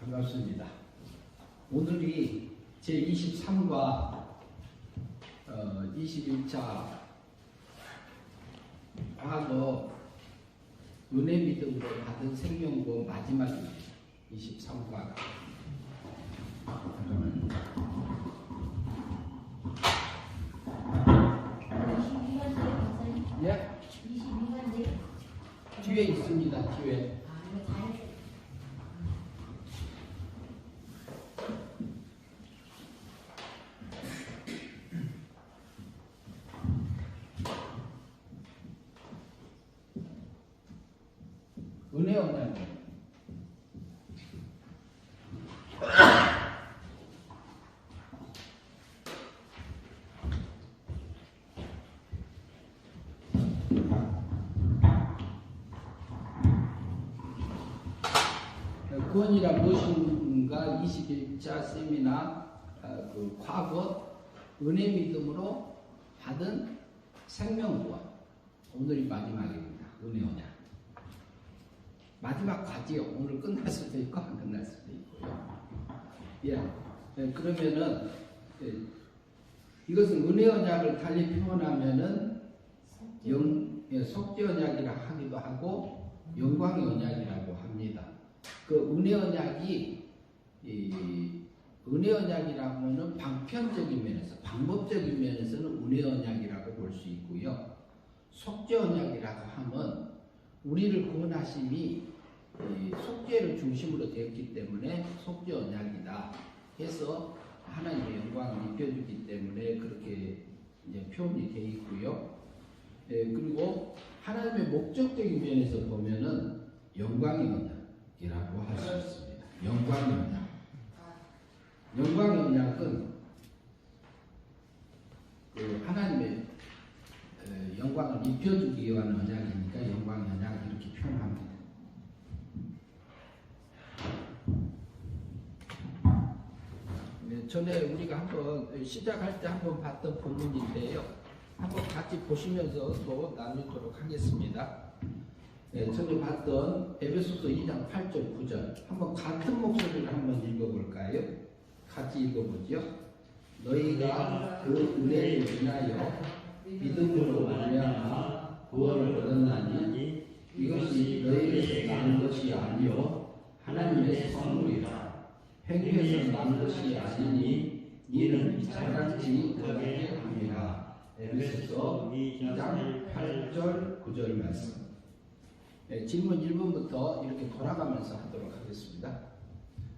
반갑습니다. 오늘이 제23과 21차 과거 은혜 믿음으로 받은 생명구 마지막입니다. 23과. 예? 22번째 뒤에 있습니다. 뒤에. 은혜 언약. 구원이라 무엇인가 21차 세미나 그 과거 은혜 믿음으로 받은 생명구원. 오늘이 마지막입니다. 은혜 언약. 마지막 과지요. 오늘 끝날 수도 있고 안 끝날 수도 있고요. 그러면은 이것은 은혜 언약을 달리 표현하면은 속죄 언약이라 하기도 하고 영광의 언약이라고 합니다. 그 은혜 언약이 은혜 언약이라고 하면 방편적인 면에서 방법적인 면에서는 은혜 언약이라고 볼 수 있고요. 속죄 언약이라고 하면 우리를 구원하심이 속죄를 중심으로 되었기 때문에 속죄 언약이다 해서 하나님의 영광을 입혀주기 때문에 그렇게 이제 표현이 되어 있고요. 그리고 하나님의 목적적인 면에서 보면은 영광의 언약이라고 할 수 있습니다. 영광의 언약. 영광의 언약은 그 하나님의 영광을 입혀주기 위한 언약이니까 영광의 언약 이렇게 표현합니다. 전에 우리가 한번 시작할 때 한번 봤던 본문인데요. 한번 같이 보시면서 또 나누도록 하겠습니다. 전에 봤던 에베소서 2장 8절 9절 한번 같은 목소리를 한번 읽어볼까요? 같이 읽어보죠. 너희가 그 은혜를 인하여 믿음으로 말미암아 구원을 얻었나니 이것이 너희에게서 난 것이 아니요 하나님의 선물이라. 행위에서 난 것이 아니니 이는 자랑치 못하게 합니다. 에베소서 2장 8절 9절 말씀. 질문 1번부터 이렇게 돌아가면서 하도록 하겠습니다.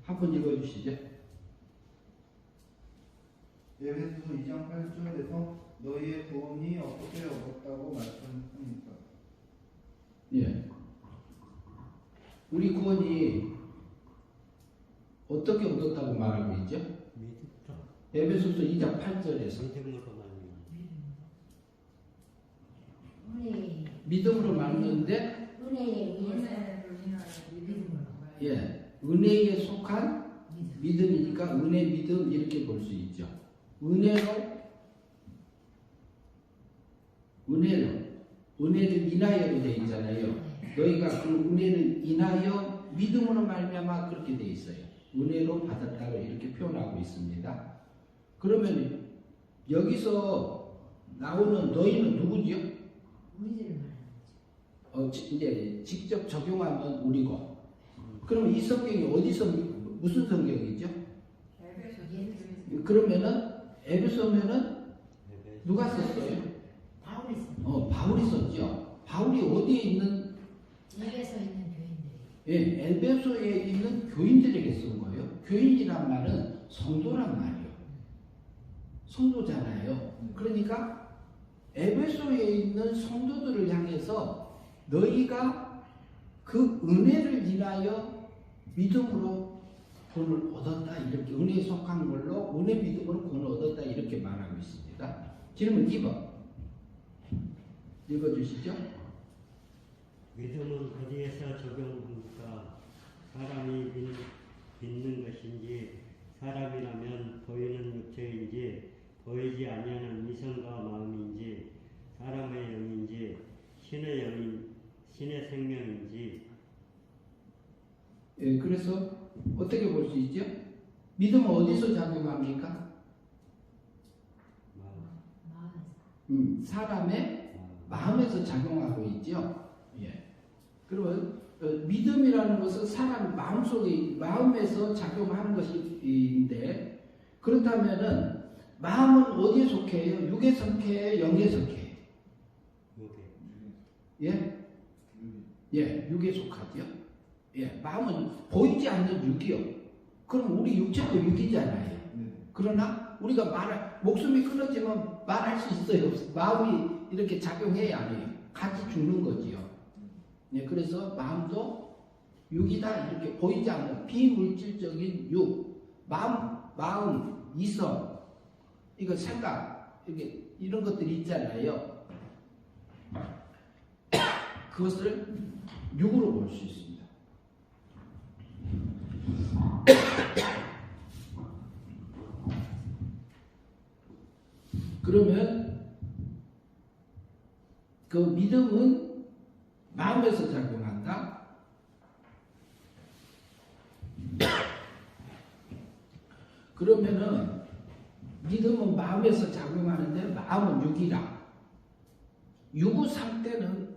한번 읽어주시죠. 에베소서 2장 8절에서 너희의 구원이 어떻게 얻었다고 말씀합니까? 우리 구원이 어떻게 얻었다고 말하고 있죠? 에베소서 2장 8절에서 믿음으로 말하는데 은혜에 속한 믿음이니까 은혜 믿음 이렇게 볼 수 있죠. 은혜를 인하여로 되어 있잖아요. 너희가 그 은혜를 인하여 믿음으로 말미암아 그렇게 되어 있어요. 은혜로 받았다고 이렇게 표현하고 있습니다. 그러면 여기서 나오는 너희는 누구지요? 우리들을 말하는 거죠. 이제 직접 적용하면 우리고. 그러면 이 성경이 어디서 무슨 성경이죠? 그러면은 에베소면은 누가 썼어요? 바울이 썼어요. 바울이 썼죠. 바울이 어디에 있는? 에베소에 있는 교인들이. 에베소에 있는 교인들에게 쓴 거예요. 교인이란 말은 성도란 말이에요. 성도잖아요. 그러니까 에베소에 있는 성도들을 향해서 너희가 그 은혜를 인하여 믿음으로 구원을 얻었다. 이렇게 은혜에 속한 걸로 은혜 믿음으로 구원을 얻었다. 이렇게 말하고 있습니다. 질문 2번 읽어주시죠. 믿음은 어디에서 적용합니까? 사람이 믿는 것인지 사람이라면 보이는 육체인지 보이지 아니하는 이성과 마음인지 사람의 영인지 신의 생명인지 그래서 어떻게 볼 수 있죠? 믿음은 어디서 작용합니까? 마음에서. 사람의 마음에서 작용하고 있죠. 예. 그러면 믿음이라는 것은 사람 마음속에 마음에서 작용하는 것인데 그렇다면은 마음은 어디에 속해요? 육에 속해요? 영에 속해요? 예? 예, 육에 속하죠. 예, 마음은 보이지 않는 육이요. 그럼 우리 육체도 육이잖아요. 그러나 우리가 목숨이 끊어지면 말할 수 있어요? 없어요? 마음이 이렇게 작용해야 안 해요. 같이 죽는 거지요. 네, 그래서 마음도 육이다 이렇게 보이지 않는 비물질적인 육, 마음, 이성, 이거 생각, 이런 것들이 있잖아요. 그것을 육으로 볼 수 있습니다. 그러면 그 믿음은 마음에서 작용한다. 그러면은 믿음은 마음에서 작용하는데 마음은 육이라. 육의 상태는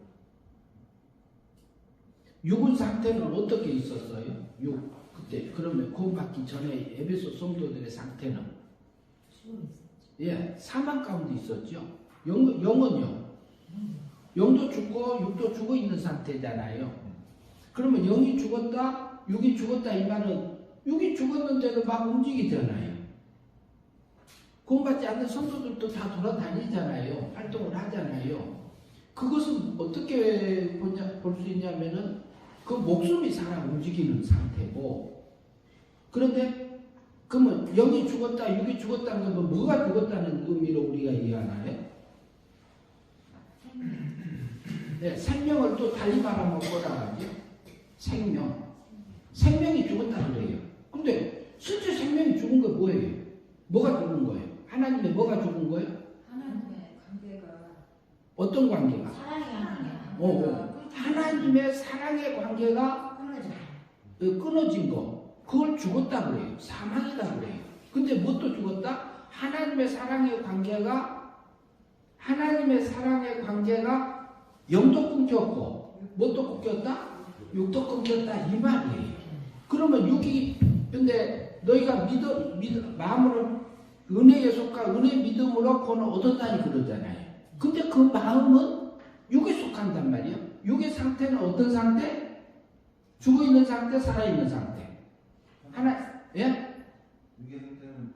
어떻게 있었어요? 그때 그러면 구원받기 전에 에베소 성도들의 상태는 죽어 있었죠. 예, 사망 가운데 있었죠. 영은요. 영도 죽고 육도 죽어 있는 상태잖아요. 그러면 영이 죽었다, 육이 죽었다 이 말은 육이 죽었는데도 막 움직이잖아요. 구원받지 않는 성도들도 다 돌아다니잖아요. 활동을 하잖아요. 그것은 어떻게 볼 수 있냐면은 그 목숨이 살아 움직이는 상태고, 그런데 그러면 영이 죽었다, 육이 죽었다는 건 뭐가 죽었다는 의미로 우리가 이해하나요? 네, 생명을 또 달리 말하면 뭐라 하죠? 생명이 죽었다 그래요. 근데 실제 생명이 죽은 거 뭐예요? 뭐가 죽은 거예요? 하나님의 뭐가 죽은 거예요? 하나님의 관계가 어떤 관계가? 사랑이 아니야. 하나님의 사랑의 관계가 끊어져. 끊어진 거, 그걸 죽었다 그래요. 사망이다 그래요. 근데 뭣도 죽었다? 하나님의 사랑의 관계가 영도 끊겼고, 뭣도 끊겼다? 육도 끊겼다 이 말이에요. 그러면 육이, 근데 너희가 마음으로 은혜에 속하 은혜 믿음으로 구원을 얻었다니 그러잖아요. 근데 그 마음은 육에 속한단 말이에요. 육의 상태는 어떤 상태? 죽어 있는 상태, 살아 있는 상태. 예? 육의 상태는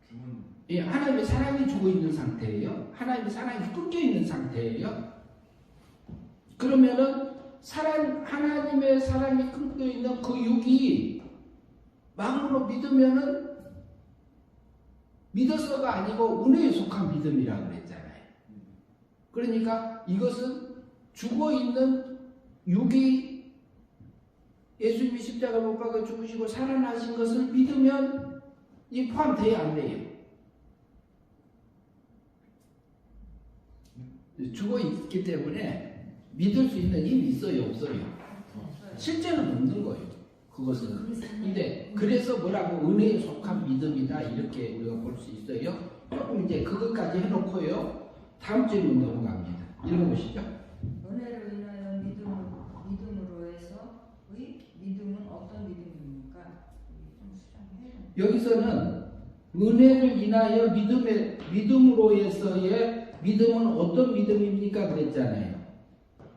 죽은. 예, 하나님의 사랑이 죽어 있는 상태예요. 하나님의 사랑이 끊겨 있는 상태예요. 그러면은 하나님의 사랑이 끊겨 있는 그 육이 마음으로 믿으면은 믿어서가 아니고 은혜에 속한 믿음이라고 그랬잖아요. 그러니까 이것은 죽어 있는 육이 예수님이 십자가 못 박아 죽으시고 살아나신 것을 믿으면 이 포함돼야 안 돼요. 죽어 있기 때문에 믿을 수 있는 힘이 있어요, 없어요? 실제는 없는 거예요. 그것은. 근데 그래서 뭐라고 은혜에 속한 믿음이다 이렇게 우리가 볼 수 있어요. 조금 이제 그것까지 해놓고요. 다음 질문 넘어갑니다. 읽어보시죠. 은혜로 인하여 믿음으로 해서의 믿음은 어떤 믿음입니까? 좀 수정해야 여기서는 은혜를 인하여 믿음으로 해서의 믿음은 어떤 믿음입니까? 그랬잖아요.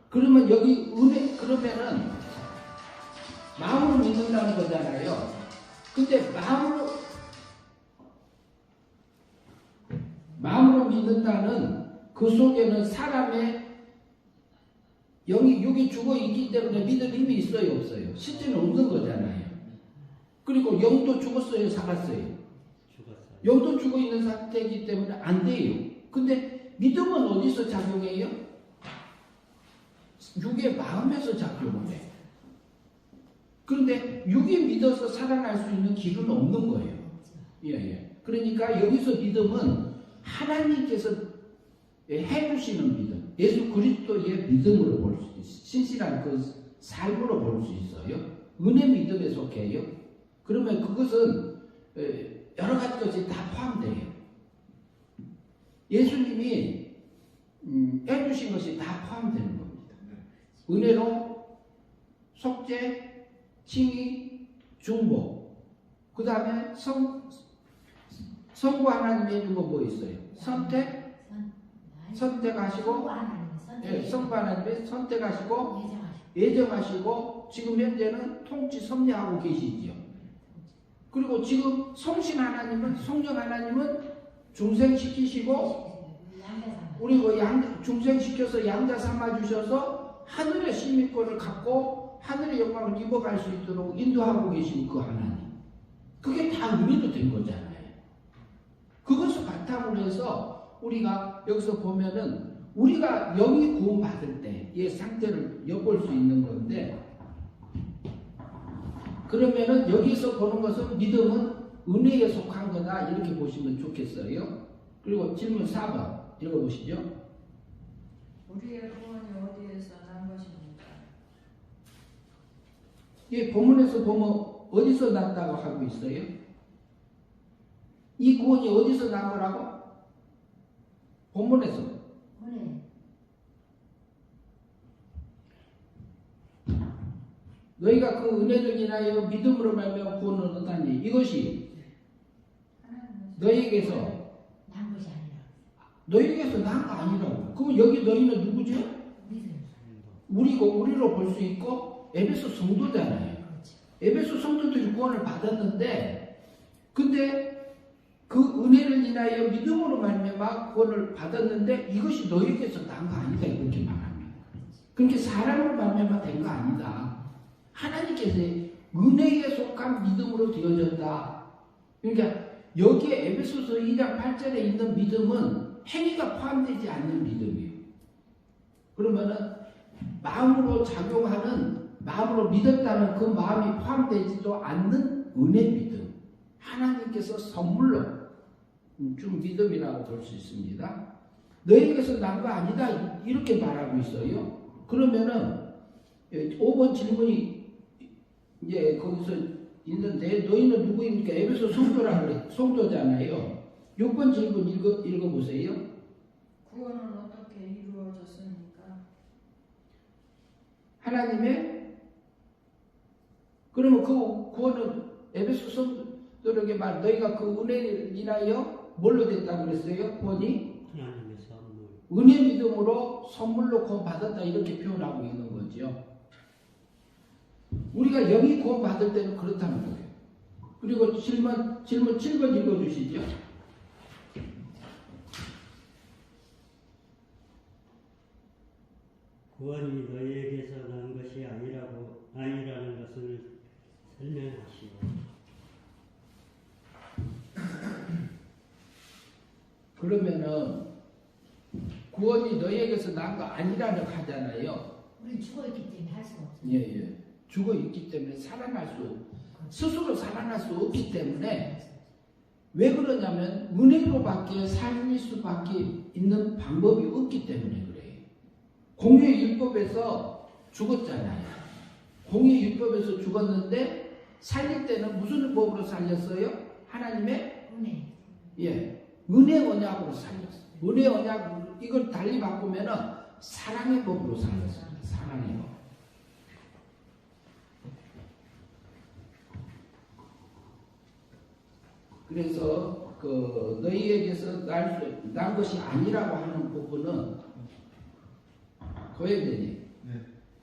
그러면 여기 그러면은 마음으로 믿는다는 거잖아요. 근데 마음으로 믿는다는 그 속에는 사람의 육이 죽어 있기 때문에 믿을 힘이 있어요, 없어요? 실제는 없는 거잖아요. 그리고 영도 죽었어요, 살았어요? 죽었어요. 영도 죽어 있는 상태이기 때문에 안 돼요. 근데 믿음은 어디서 작용해요? 육의 마음에서 작용을 해요. 그런데 육이 믿어서 살아날 수 있는 길은 없는 거예요. 예. 그러니까 여기서 믿음은 하나님께서 해주시는 믿음, 예수 그리스도의 믿음으로 볼 수 있어요. 신실한 그 삶으로 볼 수 있어요. 은혜 믿음에 속해요. 그러면 그것은 여러 가지 것이 다 포함돼요. 예수님이 해주신 것이 다 포함되는 겁니다. 은혜로 속죄, 칭의, 중보, 그 다음에 성부 하나님이 해준 거 뭐 있어요? 선택하시고, 성부 하나님이 선택하시고, 예정하시고, 지금 현재는 통치 섭리하고 계시지요. 그리고 지금 성신 하나님은, 성령 하나님은 중생시키시고, 우리 중생시켜서 양자 삼아주셔서 하늘의 시민권을 갖고 하늘의 영광을 입어갈 수 있도록 인도하고 계신 그 하나님. 그게 다 은혜로 된 거잖아요. 그것을 바탕으로 해서 우리가 여기서 보면은 우리가 영이 구원받을 때의 상태를 엿볼 수 있는 건데, 그러면은 여기서 보는 것은 믿음은 은혜에 속한 거다 이렇게 보시면 좋겠어요. 그리고 질문 4번 읽어보시죠. 우리의 구원이 어디에서 난 것입니까? 이 본문에서 보면 어디서 났다고 하고 있어요? 이 구원이 어디서 난 거라고? 본문에서. 너희가 그 은혜를 인하여 믿음으로 말미암아 구원을 얻다니 이것이 너희에게서 난 것이 아니라 너희에게서 난 거 아니라고. 그럼 여기 너희는 누구죠? 우리로 볼 수 있고 에베소 성도잖아요. 에베소 성도들이 구원을 받았는데, 근데 그 은혜를 인하여 믿음으로 말미암아 구원을 받았는데 이것이 너희에게서 난 거 아니다 이렇게 말합니다. 그러니까 사람으로 말미암아 된 거 아니다. 하나님께서 은혜에 속한 믿음으로 되어졌다. 그러니까 여기에 에베소서 2장 8절에 있는 믿음은 행위가 포함되지 않는 믿음이에요. 그러면은 마음으로 작용하는, 마음으로 믿었다는 그 마음이 포함되지도 않는 은혜 믿음, 하나님께서 선물로 준 믿음이라고 볼 수 있습니다. 너희에게서 난 거 아니다 이렇게 말하고 있어요. 그러면은 5번 질문이 이제 거기서 있는데, 너희는 누구입니까? 에베소 성도라 그래. 성도잖아요. 6번 질문 읽어보세요. 구원은 어떻게 이루어졌습니까? 하나님의, 그러면 그 구원은 에베소 성도에게 말, 너희가 그 은혜를 인하여 뭘로 됐다고 그랬어요? 구원이? 하나님의 선물. 은혜 믿음으로 선물로 구원 받았다 이렇게 표현하고 있는 거죠. 우리가 영이 구원 받을 때는 그렇다는 거예요. 그리고 질문 7번 읽어주시죠. 구원이 너희에게서 난 것이 아니라는 것을 설명하시오. 그러면은 구원이 너희에게서 난 거 아니라는 하잖아요. 우리 죽어있기 때문에 할 수가 없어요. 예. 죽어 있기 때문에 스스로 살아날 수 없기 때문에, 왜 그러냐면 은혜로밖에 살릴 수밖에 있는 방법이 없기 때문에 그래요. 공의 율법에서 죽었잖아요. 공의 율법에서 죽었는데 살릴 때는 무슨 법으로 살렸어요? 하나님의 은혜 언약으로 살렸어요. 은혜 언약, 이걸 달리 바꾸면은 사랑의 법으로 살렸어요. 사랑의 법. 그래서 그 너희에게서 난 것이 아니라고 하는 부분은, 고현재님, 네.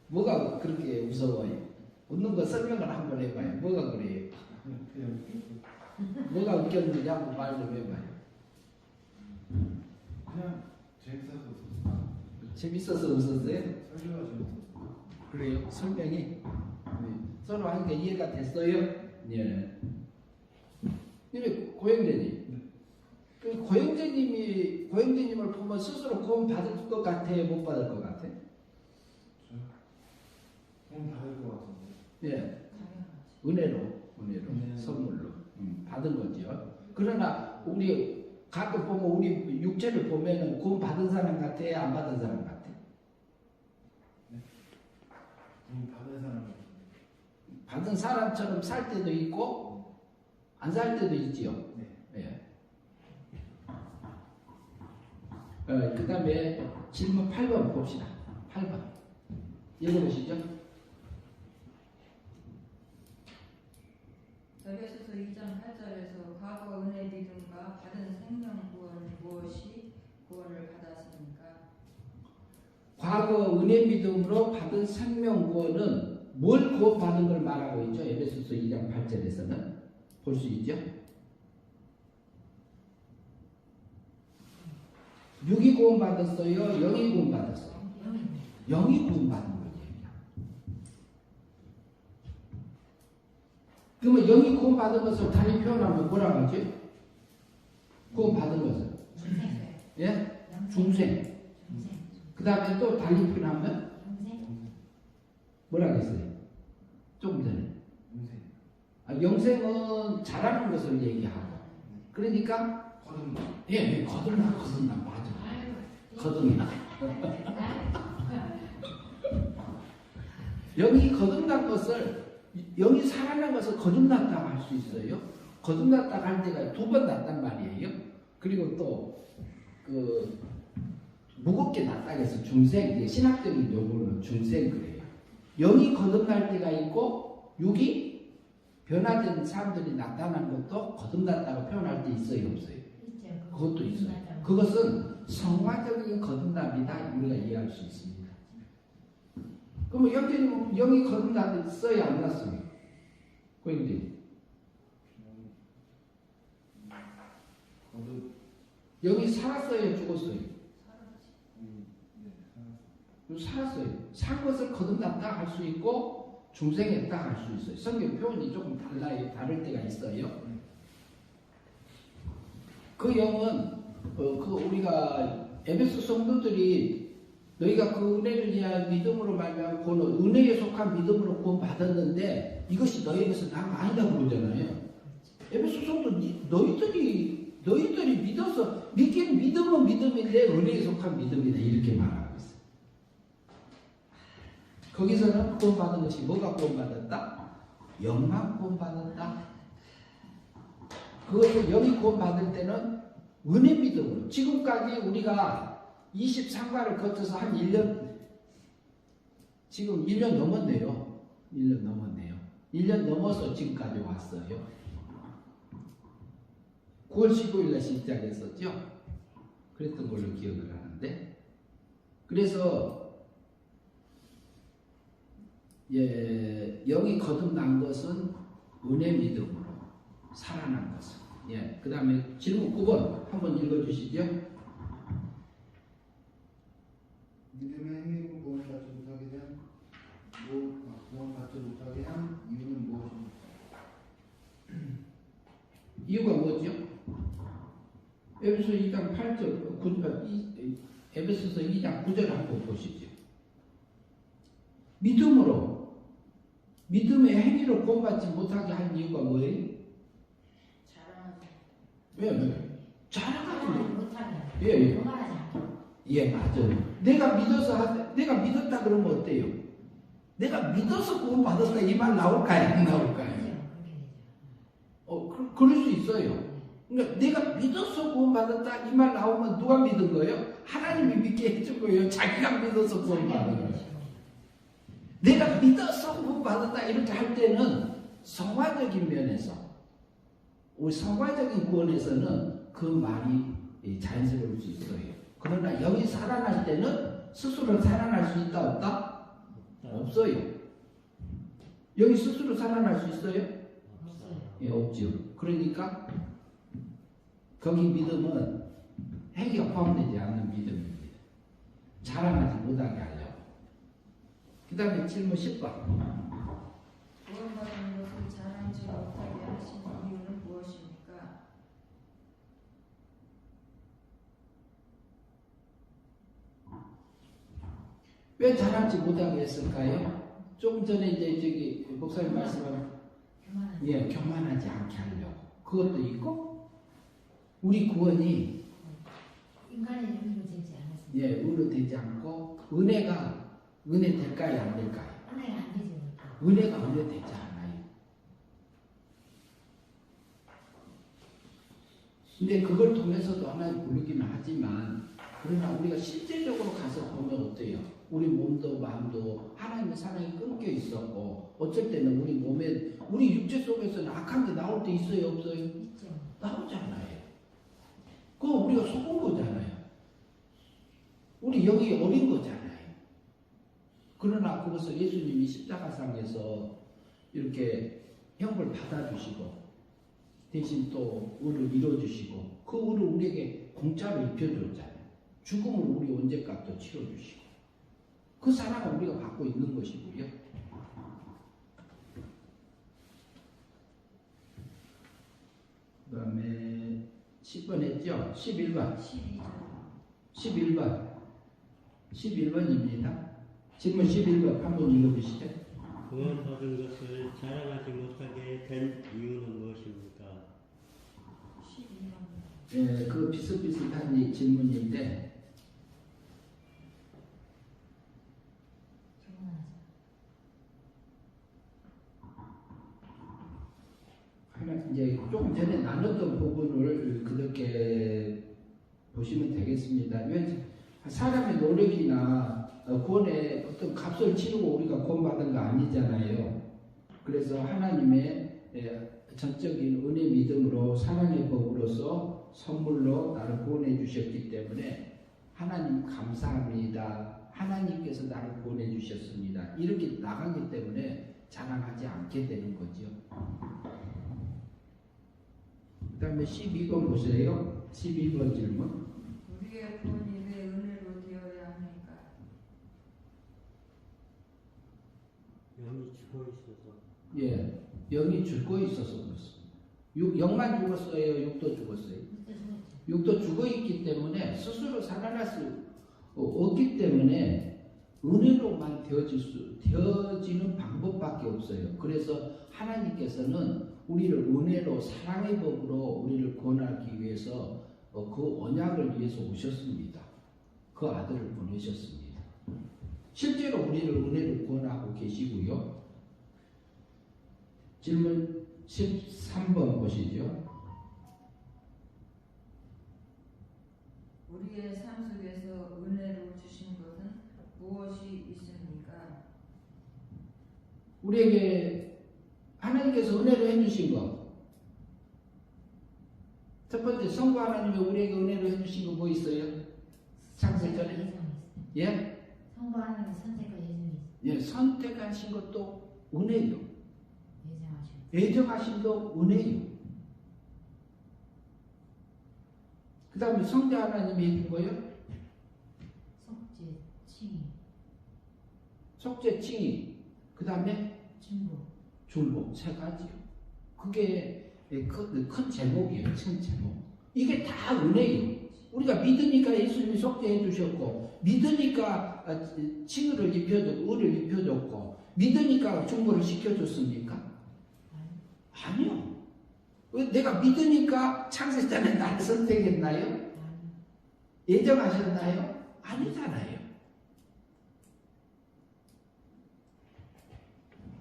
뭐가 그렇게 무서워요? 웃는 거 설명을 한번 해봐요. 뭐가 그래요? 뭐가 웃겼는지 한번 말 좀 해봐요. 그냥 재밌어서 재밌어서 웃었어요? 설교가 재밌어서. 그래요? 설명이? 네. 서로 하니까 이해가 됐어요? 예. 근데 고영재님, 그 고영재님을 보면 스스로 구원 받을 것 같아요? 못 받을 것 같아? 구원 받을 것 같은데. 예. 당연하지. 은혜로 선물로 받은 거죠. 그러나 우리 가끔 보면 우리 육체를 보면은 구원 받은 사람 같아요? 안 받은 사람 같아? 구원 받은 사람. 받은 사람처럼 살 때도 있고 안 살 때도 있지요. 네. 예. 그 다음에 질문 8번 봅시다. 8번. 읽어보시죠. 에베소서 2장 8절에서 과거 은혜 믿음과 받은 생명 구원은 무엇이 구원을 받았습니까? 과거 은혜 믿음으로 받은 생명 구원은 뭘 구원받은 걸 말하고 있죠? 에베소서 2장 8절에서는 볼 수 있죠? 육이 구원받았어요? 영이 구원받았어요? 영이 구원받은 거예요. 그러면 영이 구원받은 것을 다시 표현하면 뭐라고 하지? 구원받은 것을 예? 중생. 그 다음에 또 달리 표현하면 뭐라고 했어요? 조금 전에 인생. 영생은 잘하는 것을 얘기하고 그러니까 거듭나. 예, 거듭나 맞아. 거듭나. 영이 거듭난 것을 영이 살아난 것을 거듭났다고 할 수 있어요. 거듭났다고 할 때가 2번 났단 말이에요. 그리고 또 그 무겁게 났다고 해서 중생, 신학적인 용어로는 중생 그래요. 영이 거듭날 때가 있고 육이 변화된 사람들이 나타난 것도 거듭났다고 표현할 때 있어요, 없어요? 그것도 있어요. 그것은 성화적인 거듭남이다 우리가 이해할 수 있습니다. 그러면 형제님 영이 거듭났어요, 안 났어요? 고객님 거듭. 영이 살았어요, 죽었어요? 네. 살았어요. 산 것을 거듭났다 할 수 있고 중생했다 할 수 있어요. 성경 표현이 조금 달라요. 다를 때가 있어요. 그 영은 그 우리가 에베소 성도들이 너희가 그 은혜를 위한 믿음으로 말미암아 구원, 은혜에 속한 믿음으로 구원 받았는데 이것이 너희에게서 나가 아니다고 그러잖아요. 에베소 성도 너희들이 믿어서 믿긴 믿음은 믿음인데 은혜에 속한 믿음이다 이렇게 말하고 있어요. 거기서는 구원받은 것이 뭐가 구원받았다? 영만 구원받았다. 그것을 영이 구원받을 때는 은혜 믿음으로 지금까지 우리가 23과를 거쳐서 한 1년 지금 1년 넘었네요. 1년 넘었네요. 1년 넘어서 지금까지 왔어요. 9월 15일날 시작했었죠. 그랬던 걸로 기억을 하는데 그래서 영이 거듭난 것은 은혜 믿음으로 살아난 것은 그 다음에 질문 9번 한번 읽어주시죠. 믿음의 행위로 구원받지 못하게 된 구원받지 못하게 한 이유는 무엇입니까? 이유가 뭐죠? 에베소 2장 8절, 에베소서 2장 9절 한번 보시죠. 믿음의 행위로 구원받지 못하게 한 이유가 뭐예요? 왜? 자랑하지 못하게. 예. 거만하지 않게. 예, 맞아요. 내가 믿었다 그러면 어때요? 내가 믿어서 구원받았다 이 말 나올까요? 안 나올까요? 그럴 수 있어요. 그러니까 내가 믿어서 구원받았다 이 말 나오면 누가 믿은 거예요? 하나님이 믿게 해준 거예요. 자기가 믿어서 구원받은 거예요. 내가 믿어서 구원받았다 이렇게 할 때는 성화적인 면에서 우리 성화적인 구원에서는 그 말이 자연스러울 수 있어요. 그러나 영이 살아날 때는 스스로 살아날 수 있다 없다? 없어요. 영이 스스로 살아날 수 있어요? 예, 없죠. 그러니까 거기 믿음은 행위가 포함되지 않는 믿음입니다. 자랑하지 못하게 하려고. 그 다음에 질문 10번. 구원받은 것을 자랑지 못하게 하신 이유는 무엇입니까? 왜 자랑지 못하게 했을까요? 조금 전에 이제 저기 목사님 말씀한 교만하지 않게 하려고. 그것도 있고 우리 구원이 인간의 의로 되지 않았습니다. 의로 되지 않고 은혜 될까요? 안 될까요? 은혜가 안 되지. 은혜가 은혜 되지 않아요. 근데 그걸 통해서도 하나님 부르기는 하지만 그러나 우리가 실제적으로 가서 보면 어때요? 우리 몸도 마음도 하나님의 사랑이 끊겨 있었고 어쩔 때는 우리 몸에 우리 육체 속에서는 악한 게 나올 때 있어요 없어요? 있죠. 나오잖아요. 그거 우리가 속은 거잖아요. 우리 영이 어린 거잖아요. 그러나 그것을 예수님이 십자가상에서 이렇게 형벌 받아주시고 대신 또 의를 이뤄주시고 그 의를 우리에게 공짜로 입혀줬잖아요. 죽음을 우리 언제값도 치러주시고 그 사랑을 우리가 받고 있는 것이고요. 그 다음에 10번 했죠? 11번 12절 11번입니다. 질문 11번 한번 읽어보시죠. 구원 받은 것을 자랑하지 못하게 된 이유는 무엇입니까? 12번 예, 그 비슷비슷한 이 질문인데 하나 이제 조금 전에 나눴던 부분을 그렇게 보시면 되겠습니다. 왜 사람의 노력이나 구원에 어떤 값을 치르고 우리가 구원받은 거 아니잖아요. 그래서 하나님의 전적인 은혜 믿음으로 사랑의 법으로서 선물로 나를 구원해 주셨기 때문에 하나님 감사합니다. 하나님께서 나를 구원해 주셨습니다. 이렇게 나가기 때문에 자랑하지 않게 되는 거죠. 그 다음에 12번 보세요. 12번 질문. 우리의 구원이 왜 은혜로 되어야 합니까? 영이 죽어 있어서. 예, 영이 죽어 있어서 그렇습니다. 영만 죽었어요? 육도 죽었어요? 육도 죽어 있기 때문에 스스로 살아날 수 없기 때문에 은혜로만 되어지는 방법밖에 없어요. 그래서 하나님께서는 우리를 은혜로 사랑의 법으로 우리를 구원하기 위해서 그 언약을 위해서 오셨습니다. 그 아들을 보내셨습니다. 실제로 우리를 은혜로 구원하고 계시고요. 질문 13번 보시죠. 우리의 삶 속에서 은혜로 주신 것은 무엇이 있습니까? 우리에게 하나님께서 은혜로 해주신 것. 첫 번째, 성부 하나님이 우리에게 은혜로 해주신 거 뭐 있어요? 창세 전에? 예? 성부 하나님의 선택과 예정이 있어요. 예, 선택하신 것도 은혜요. 예정하시고. 애정하심도 은혜요. 그 다음에 성자 하나님이 해준 거요? 속죄, 칭의, 속죄, 칭의. 그 다음에 중복. 중복. 세 가지요. 그게 큰 제목이에요. 큰 제목. 이게 다 은혜예요. 우리가 믿으니까 예수님이 속죄해 주셨고, 믿으니까 칭의를 입혀줬고, 의를 입혀줬고, 믿으니까 중보를 시켜줬습니까? 아니요. 왜 내가 믿으니까 창세전에 나를 선택했나요? 예정하셨나요? 아니잖아요.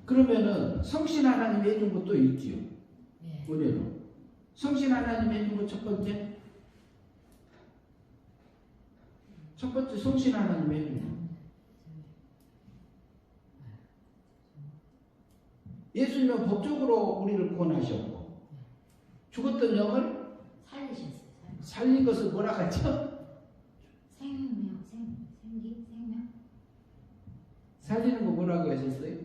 그러면은 성신 하나님이 해준 것도 있지요. 네. 은혜로. 성신 하나님이 해준 것 첫 번째. 첫 번째 성신 하나님이 해준 것. 예수님은 법적으로 우리를 구원하셨고 죽었던 영을 살리셨어요. 살린 것을 뭐라 하죠? 생명, 생명. 살리는 거 뭐라고 하셨어요?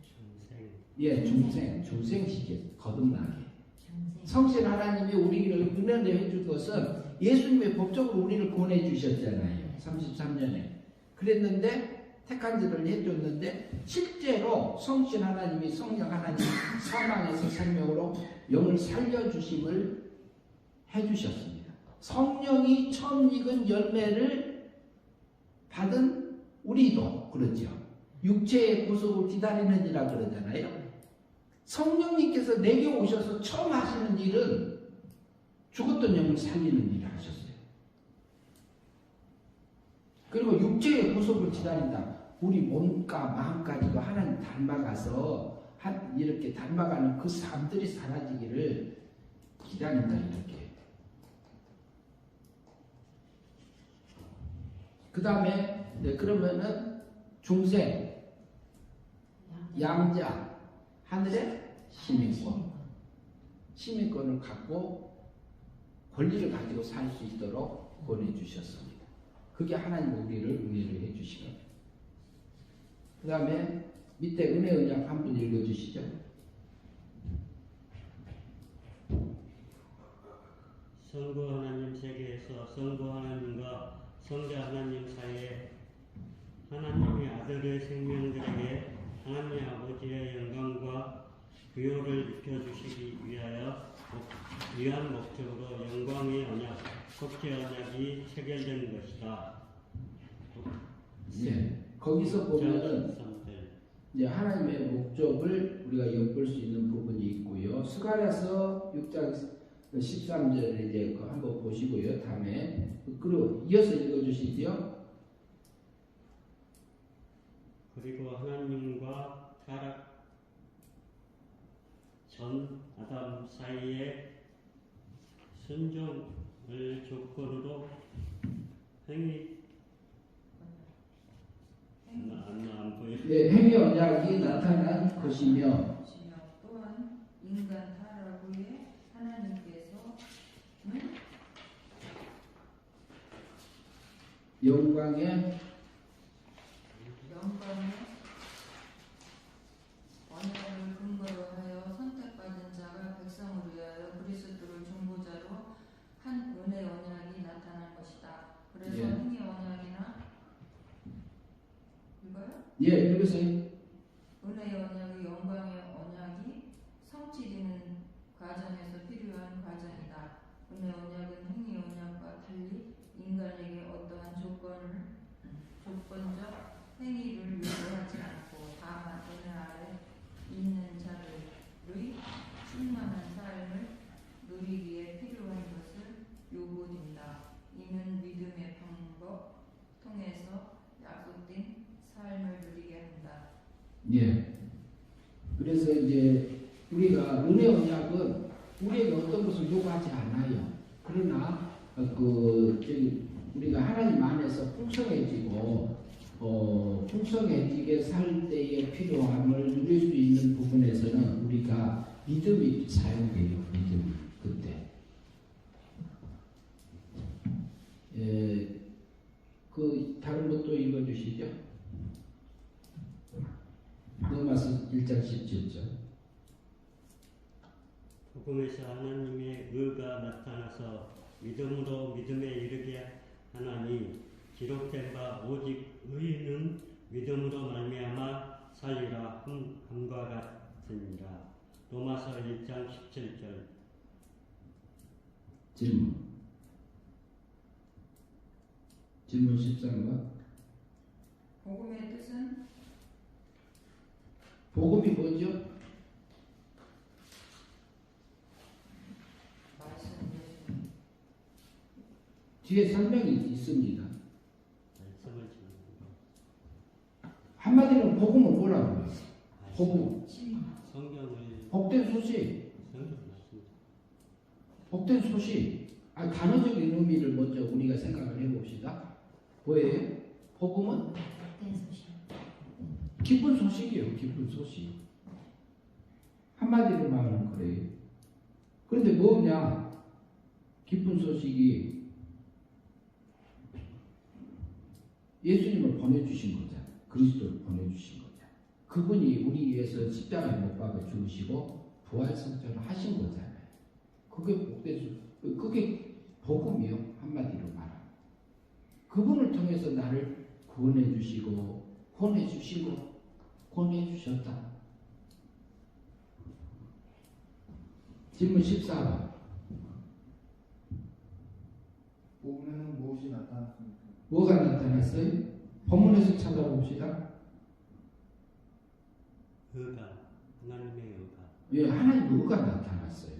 중생. 예, 중생시켰어요. 거듭나게. 중생. 성신 하나님이 우리를 은혜로 해준 것은 예수님의 법적으로 우리를 구원해 주셨잖아요. 33년에. 그랬는데 택한 자를 해줬는데 실제로 성신 하나님이 성령 하나님 사망에서 생명으로 영을 살려주심을 해주셨습니다. 성령이 처음 익은 열매를 받은 우리도 그렇죠. 육체의 구속을 기다리는이라 그러잖아요. 성령님께서 내게 오셔서 처음 하시는 일은 죽었던 영을 살리는 일을 하셨어요. 그리고 육체의 구속을 기다린다. 우리 몸과 마음까지도 하나님 닮아가서 이렇게 닮아가는 그 삶들이 사라지기를 기다린다. 이렇게 그 다음에 네, 그러면은 중생, 양자, 하늘의 시민권. 시민권을 갖고 권리를 가지고 살 수 있도록 보내주셨습니다. 그게 하나님 우리를 은혜를 해주신 겁니다. 그 다음에 밑에 은혜 언약 한 분 읽어주시죠. 성부 하나님 세계에서 성부 하나님과 성자 하나님 사이에 하나님의 아들의 생명들에게 하나님 아버지의 영광과 부요를 입혀주시기 위한 목적으로 영광의 언약, 속죄 언약이 체결된 것이다. 예, 거기서 보면은 이제 하나님의 목적을 우리가 엿볼 수 있는 부분이 있고요. 스가랴서 6장 13절을 이제 한번 보시고요. 다음에 그리고 이어서 읽어주시죠. 그리고 하나님과 타락 전 아담 사이에 순종을 조건으로 안 보여요. 네, 행위 언약이 나타난 것이며 또한 인간 타락 후에 하나님께서 영광의 언약을 근거로 하여 선택받은 자가 백성을 위하여 그리스도를 중보자로 한 은혜 언약이 나타난 것이다. 그래서 예. 행위 언약이나 이거요? 예, 읽으세요. 은혜의 언약의 영광의 언약이 성취되는 과정에서 필요한 과정이다. 은혜 언약은 행위 언약과 달리 인간에게 어떠한 조건적 행위를 요구하지 않고 다만 은혜 아래 있는 자들의 충만한 삶을 누리기에 필요한 것을 요구된다. 이는 믿음의 방법 통해서 약속된 삶을 누리게 한다. 예. 그래서 이제 우리가 은혜 언약은 우리에게 어떤 것을 요구하지 않아요. 그러나 우리가 하나님 안에서 풍성해지게 살 때에 필요함을 누릴 수 있는 부분에서는 우리가 믿음이 사용돼요. 믿음이 그때. 다른 것도 읽어주시죠. 로마서 1장 17절. 복음에서 하나님의 의가 나타나서 믿음으로 믿음에 이르게 하나니 기록된 바 오직 의인은 믿음으로 말미암아 살리라 함과 같으니라. 로마서 1장 17절. 질문 13번. 복음의 뜻은 복음이 뭐죠? 말씀 예수님. 뒤에 설명이 있습니다. 말씀을 지는 한마디로 복음은 뭐라고 해요? 복음. 성경을 복된 소식. 성경 맞습니다. 복된 소식. 단어적인 의미를 먼저 우리가 생각을 해봅시다. 뭐예요? 복음은 복된 소식. 기쁜 소식이에요. 기쁜 소식. 한마디로 말하면 그래요. 그런데 뭐냐? 기쁜 소식이 예수님을 보내주신 거잖아요. 그리스도를 보내주신 거잖아요. 그분이 우리 위해서 십자가에 못 박아 죽으시고 부활성전을 하신 거잖아요. 그게 복된 소식. 그게 복음이요. 한마디로 말하면. 그분을 통해서 나를 구원해 주시고 권해 주셨다. 질문 14번. 복음에는 무엇이 나타났습니까? 뭐가 나타났어요? 본문에서 찾아봅시다. 의가 하나님의 의가. 예, 하나님 의가 나타났어요.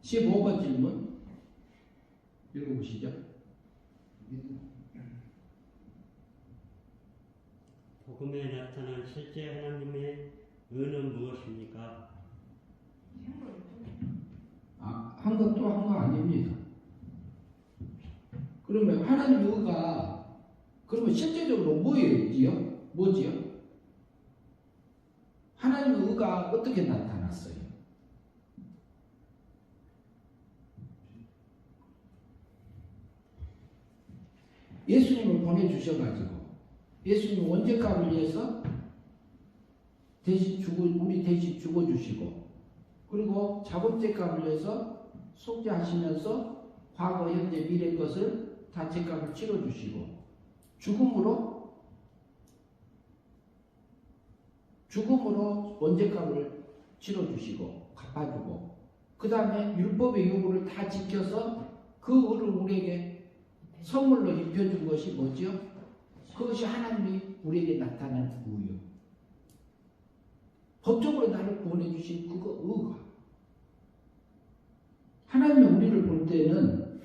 (15번) 질문 읽어보시죠. 믿음. 복음에 나타난 실제 하나님의 의는 무엇입니까? 한 것도 한 거 아닙니다. 그러면 하나님의 의가 그러면 실제적으로 뭐지요? 하나님의 의가 어떻게 나타났어요? 예수님을 보내주셔가지고 예수님 원죄값을 위해서 우리 대신 죽어주시고 그리고 자본죄값을 위해서 속죄하시면서 과거, 현재, 미래 것을 다 죄값을 치러주시고 죽음으로 원죄값을 치러주시고 갚아주고 그 다음에 율법의 요구를 다 지켜서 그 의를 우리에게 선물로 입혀준 것이 뭐지요? 그것이 하나님이 우리에게 나타난 의요. 법적으로 나를 구원해 주신 그거 의가. 하나님이 우리를 볼 때는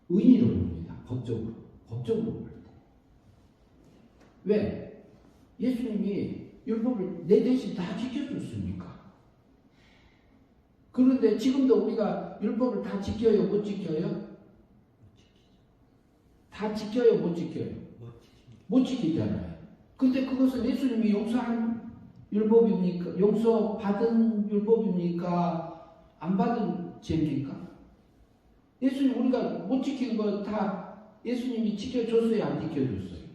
의인으로 봅니다. 법적으로 볼 때. 왜? 예수님이 율법을 내 대신 다 지켜줬으니까. 그런데 지금도 우리가 율법을 다 지켜요? 못 지켜요? 다 지켜요? 못 지켜요? 못 지키잖아요. 근데 그것은 예수님이 용서한 율법입니까? 용서받은 율법입니까? 안 받은 죄입니까? 예수님 우리가 못 지킨 거 다 예수님이 지켜줬어요? 안 지켜줬어요?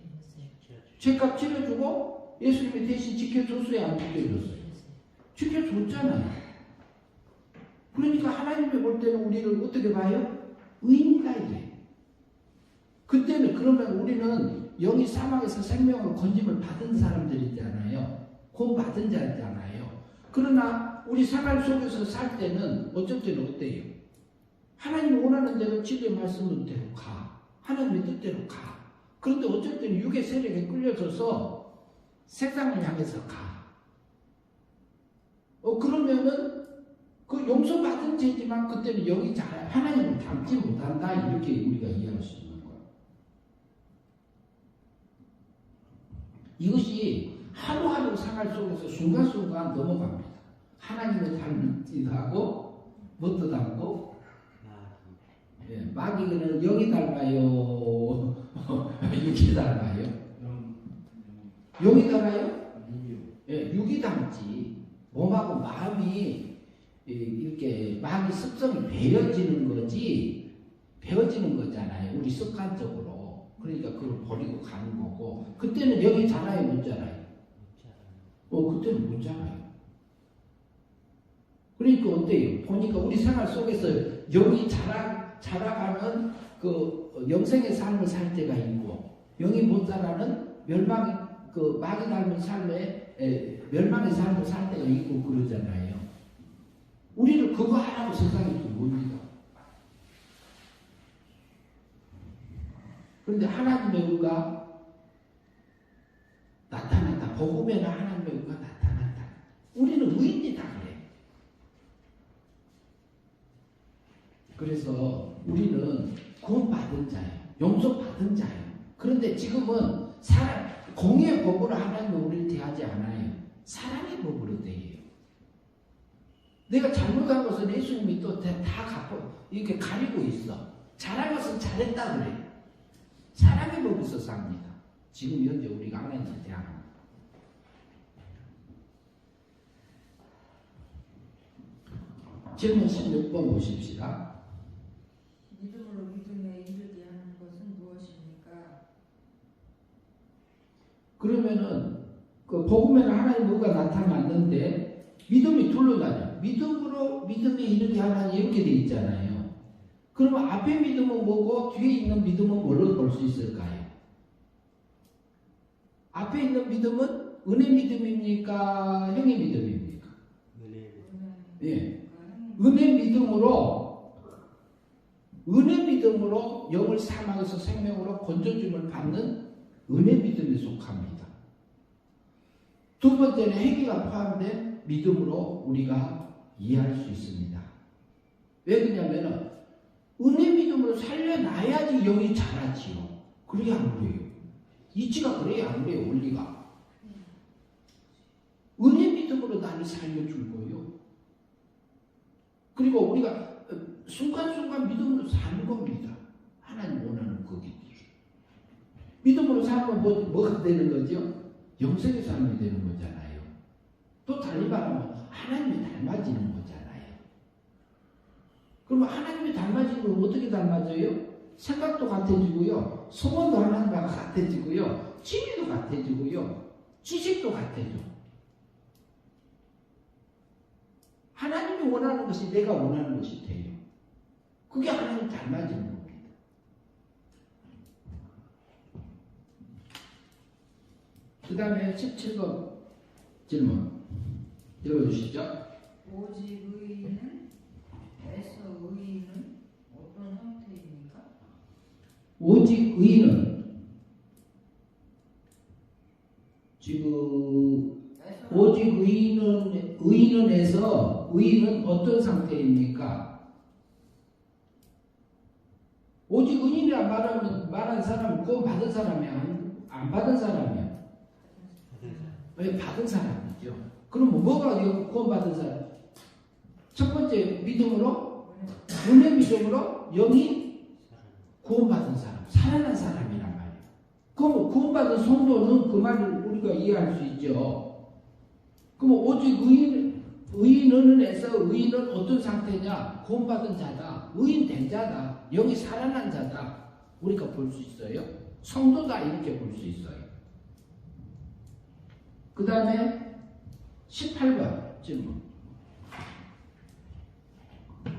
죄값 치러주고 예수님이 대신 지켜줬어요? 안 지켜줬어요? 지켜줬잖아요. 그러니까 하나님이 볼 때는 우리를 어떻게 봐요? 의인이다 이래. 그때는 그러면 우리는 영이 사망에서 생명으로 건짐을 받은 사람들이잖아요. 구원받은 자잖아요. 그러나 우리 생활 속에서 살 때는 어쩔 때는 어때요? 하나님이 원하는 대로 진리의 말씀대로 가. 하나님의 뜻대로 가. 그런데 어쩔 때는 육의 세력에 끌려져서 세상을 향해서 가. 그러면은 그 용서받은 죄지만 그때는 영이 잘 하나님을 닮지 못한다 이렇게 우리가 이해할 수 있는 거예요. 이것이 하루하루 생활 속에서 순간순간 넘어갑니다. 하나님을 닮기도 하고 뭣도 닮고 마귀는 영이 닮아요? 육이 닮아요? 영이 닮아요? 육이 닮지. 몸하고 마음이 이렇게 마음의 습성이 배어지는 거잖아요. 우리 습관적으로. 그러니까 그걸 버리고 가는 거고. 그때는 영이 자라요, 못 자라요? 그때는 못 자라요. 그러니까 어때요? 보니까 우리 생활 속에서 영이 자라가는 그 영생의 삶을 살 때가 있고, 영이 못 자라는 마귀 닮은 삶에 멸망의 삶을 살 때가 있고 그러잖아요. 우리를 그거 하라고 세상이 좀 봅니다. 그런데 하나님의 의가 나타난다. 복음에는 하나님의 의가 나타난다. 우리는 의인이다 그래. 그래서 우리는 구원받은 자예요. 용서받은 자예요. 그런데 지금은 공의의 법으로 하나님은 우리를 대하지 않아요. 사랑의 법으로 대해요. 내가 잘못한 것은 예수님이 또 다 갖고 이렇게 가리고 있어. 잘한 것은 잘했다 그래. 사랑의 법에서 삽니다. 지금 현재 우리가 하나님을 대하는 것. 질문 16번 보십시다. 믿음으로 믿음에 이르게 하는 것은 무엇입니까? 그러면은 그 복음에는 하나님의 의가 나타났는데 믿음이 둘로 나뉘어요. 믿음으로 믿음에 이르게 하나님 이렇게 돼 있잖아요. 그러면 앞에 믿음은 뭐고 뒤에 있는 믿음은 뭘로 볼 수 있을까요? 앞에 있는 믿음은 은혜 믿음입니까? 형의 믿음입니까? 예. 은혜 믿음으로 영을 사망에서 생명으로 건져줌을 받는 은혜 믿음에 속합니다. 두 번째는 회개가 포함된 믿음으로 우리가 이해할 수 있습니다. 왜 그러냐면은 은혜 믿음으로 살려놔야지 영이 자라지요. 그래야 안 그래요. 이치가 그래야 안 그래요. 원리가. 은혜 믿음으로 나는 삶을 살려줄 거요. 그리고 우리가 순간순간 믿음으로 사는 겁니다. 하나님 원하는 거기. 믿음으로 살면 뭐가 되는 거죠? 영생의 삶이 되는 거잖아요. 또 달리 말하면 하나님이 닮아지는 거잖아요. 그러면 하나님이 닮아지면 어떻게 닮아져요? 생각도 같아지고요. 소원도 하나님과 같아지고요. 취미도 같아지고요. 지식도 같아져. 하나님이 원하는 것이 내가 원하는 것이 돼요. 그게 하나님 닮아지는 겁니다. 그 다음에 17번 질문 읽어주시죠. 오직 의인은 애서 의인은 어떤 형태입니까? 오직 의인은 지금 애서 오직 의인은에서 의인은 어떤 상태입니까? 오직 의인이라 말한 사람은 구원 받은 사람이야, 안 받은 사람이야? 왜 받은 사람이죠? 그럼 뭐가 구원 받은 사람? 첫 번째 믿음으로, 은혜 믿음으로 영이 구원 받은 사람, 살아난 사람이란 말이에요. 그럼 구원 받은 성도는 그 말을 우리가 이해할 수 있죠. 그럼 오직 의인은에서 의인은 어떤 상태냐? 구원받은 자다, 의인된 자다, 영이 살아난 자다. 우리가 볼 수 있어요. 성도다 이렇게 볼 수 있어요. 그 다음에 18번 질문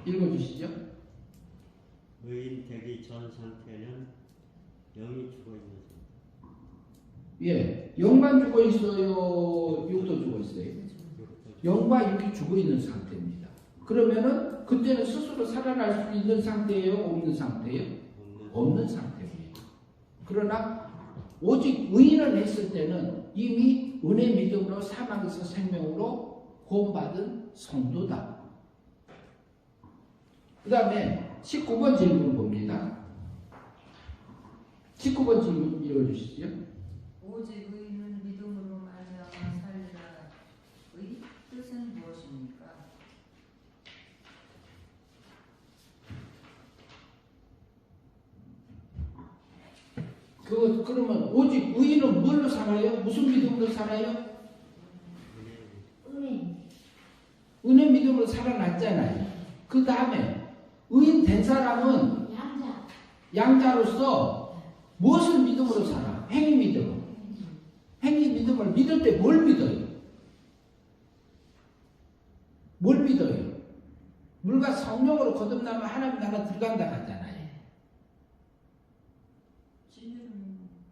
읽어주시죠. 의인 되기 전 상태는 영이 죽어있는 상태. 예, 영만 죽어 있어요? 육도 죽어 있어요? 영과 육이 죽어 있는 상태입니다. 그러면은 그때는 스스로 살아날 수 있는 상태예요? 없는 상태예요? 없는 상태입니다. 그러나 오직 의인을 했을 때는 이미 은혜 믿음으로 사망에서 생명으로 구원받은 성도다. 그 다음에 19번 질문 봅니다. 19번 질문 읽어주시죠. 오직 의인은 믿음으로 말미암아 살리라의 뜻은 무엇입니까? 그러면 오직 의인은 뭘로 살아요? 무슨 믿음으로 살아요? 은혜 믿음으로 살아났잖아요. 그 다음에 의인 된 사람은 양자로서 무엇을 믿음으로 살아? 행위 믿음. 행위 믿음을 믿을 때 뭘 믿어요? 뭘 믿어요? 물과 성령으로 거듭나면 하나님 나라 들어간다 하잖아요.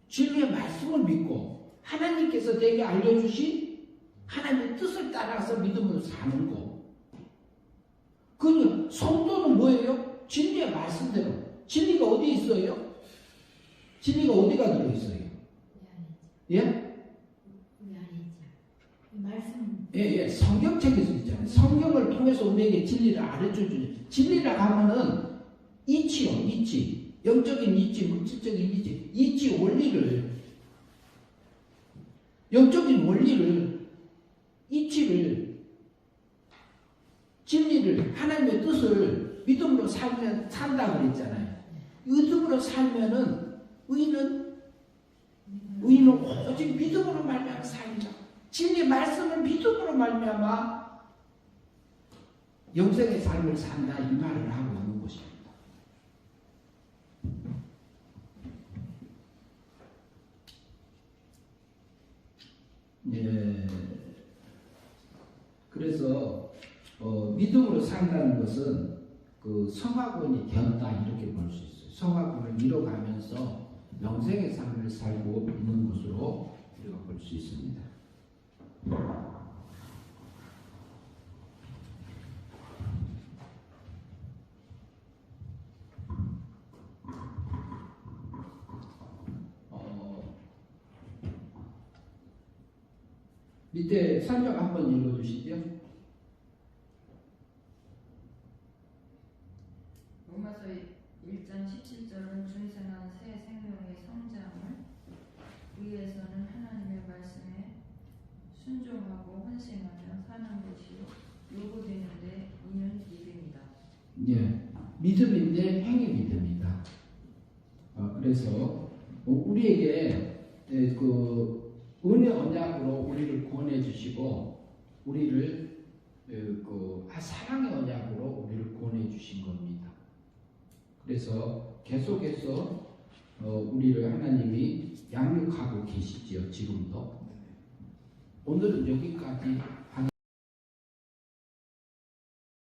진리의 말씀을 믿고 하나님께서 내게 알려주신 하나님의 뜻을 따라서 믿음으로 사는 거. 그 성도는 뭐예요? 진리의 말씀대로. 진리가 어디 있어요? 진리가 어디가 들어있어요? 예? 예, 성경책에서 있잖아요. 성경을 통해서 우리에게 진리를 알려주죠. 진리라 하면은 이치요, 이치. 영적인 이치, 물질적인 이치. 이치 원리를, 영적인 원리를, 이치를, 진리를, 하나님의 뜻을 믿음으로 산다 그랬잖아요. 믿음으로 살면은 의인은 오직 믿음으로 말미암아 살리라. 진리 말씀을 믿음으로 말미암아 영생의 삶을 산다 이 말을 하고 있는 것입니다. 예. 그래서 믿음으로 산다는 것은 그 성화군이 되었다 이렇게 볼 수 있어요. 성화군을 이뤄가면서 영생의 삶을 살고 있는 것으로 우리가 볼 수 있습니다. 밑에 설명 한번 읽어주시죠. 로마서 1장 17절은 중생한 새 생명의 성장을 위해서는 하나님의 말씀에 순종하고 헌신하며 사는 것이 요구되는데 이는 믿음이다. 예, 믿음인데 행위 믿음이다. 그래서 우리에게 그 은혜 언약으로 우리를 구원해 주시고 우리를 사랑의 언약으로 우리를 구원해 주신 겁니다. 그래서 계속해서 우리를 하나님이 양육하고 계시지요. 지금도. 오늘은 여기까지